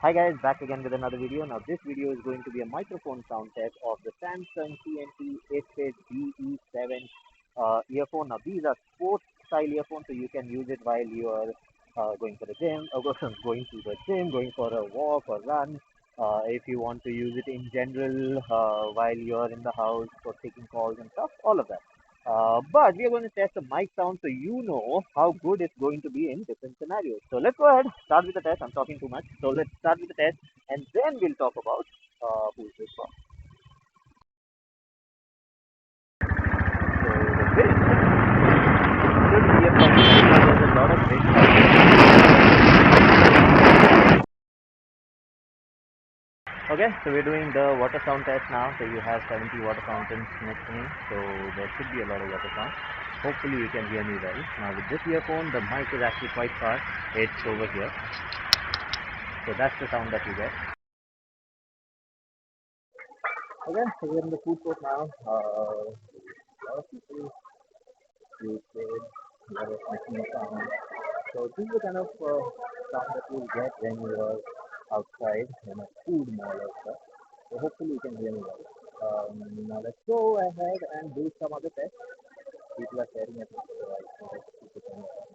Hi guys, back again with another video. Now this video is going to be a microphone sound test of the Samsung C&T ITFIT BE7 earphone. Now these are sports style earphones, so you can use it while you are going for the gym, or going to the gym, going for a walk or run. If you want to use it in general while you are in the house for taking calls and stuff, all of that. But we are going to test the mic sound so you know how good it's going to be in different scenarios. So let's go ahead, start with the test. I'm talking too much. So let's start with the test and then we'll talk about who's this for. So the wind should be a problem because there's a lot of wind. Okay, so we're doing the water sound test now. So you have 70 water fountains next to me. So there should be a lot of water sound. Hopefully you can hear me well. Now with this earphone, the mic is actually quite far. It's over here. So that's the sound that you get. Okay, so we're in the food court now. A lot of people use it. A lot of making sound. So this is the kind of sound that you'll get when you are outside in a food mall or stuff. So hopefully you can hear me well. Now let's go ahead and do some other tests. People are staring at me, so I think I should keep the camera on.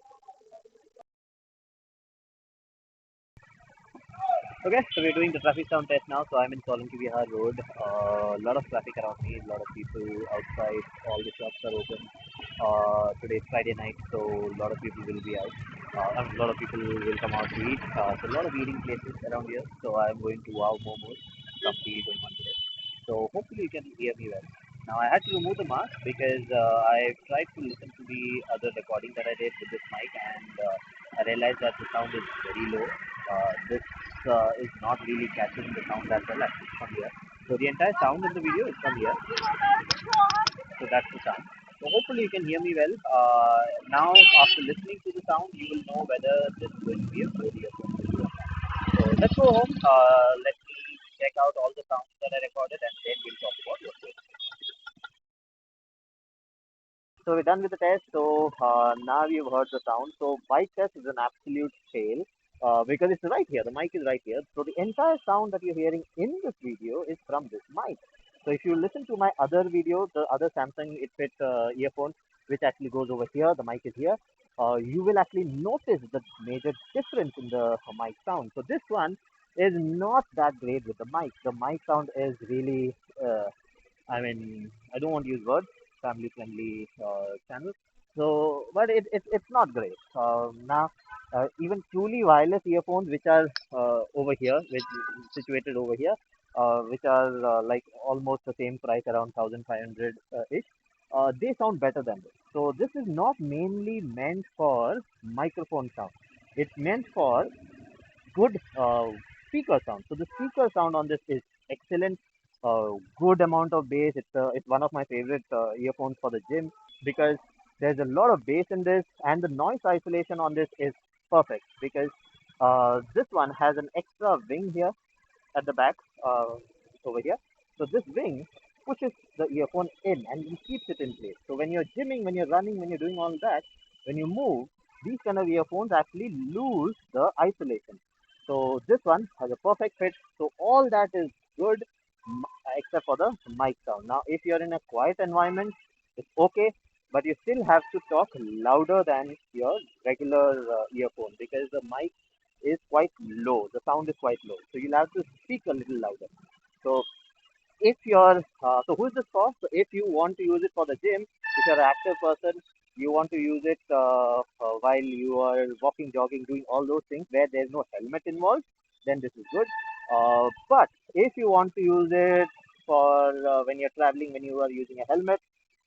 Okay, so we're doing the traffic sound test now. So I'm in Solanki Vihar Road. A lot of traffic around me, a lot of people outside. All the shops are open. Today is Friday night, so a lot of people will be out. A lot of people will come out to eat. So a lot of eating places around here. So I'm going to Wow Momos. Something going on today. So hopefully you can hear me well. Now I had to remove the mask because I tried to listen to the other recording that I did with this mic, and I realized that the sound is very low. This is not really catching the sound that well actually from here. So the entire sound in the video is from here. So that's the sound. So hopefully you can hear me well. Now after listening to the sound, you will know whether this is going to be a good earphone for you or not. So let's go home. Let me check out all the sounds that I recorded, and then we'll talk about what's going on. So we're done with the test. So now you've heard the sound. So mic test is an absolute fail because it's right here. The mic is right here. So the entire sound that you're hearing in this video is from this mic. So if you listen to my other video, the other Samsung ITFIT earphone, which actually goes over here, the mic is here. You will actually notice the major difference in the mic sound. So this one is not that great with the mic. The mic sound is really I don't want to use words, family friendly channel. So, but it's not great. Now, even truly wireless earphones, which are over here, which situated over here, which are like almost the same price, around 1,500 ish, they sound better than this. So, this is not mainly meant for microphone sound. It's meant for good speaker sound. So the speaker sound on this is excellent. Good amount of bass. It's one of my favorite earphones for the gym because there's a lot of bass in this, and the noise isolation on this is perfect because this one has an extra wing here at the back over here. So this wing pushes the earphone in and it keeps it in place. So when you're gymming, when you're running, when you're doing all that, when you move, these kind of earphones actually lose the isolation. So this one has a perfect fit. So all that is good except for the mic sound. Now if you're in a quiet environment, it's okay, but you still have to talk louder than your regular earphone because the mic is quite low. The sound is quite low. So you'll have to speak a little louder. So if you're so who is this for? So if you want to use it for the gym, if you're an active person, you want to use it while you are walking, jogging, doing all those things where there's no helmet involved, then this is good. But if you want to use it for when you're traveling, when you are using a helmet,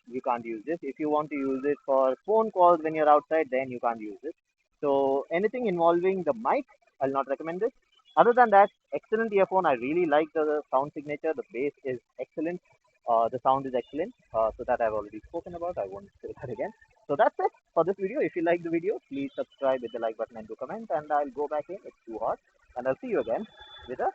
you can't use this. If you want to use it for phone calls when you're outside, then you can't use it. So anything involving the mic, I'll not recommend this. Other than that, excellent earphone. I really like the sound signature. The bass is excellent. The sound is excellent. So that I've already spoken about. I won't say that again. So that's it for this video. If you like the video, please subscribe with the like button and do comment. And I'll go back in. It's too hot. And I'll see you again with a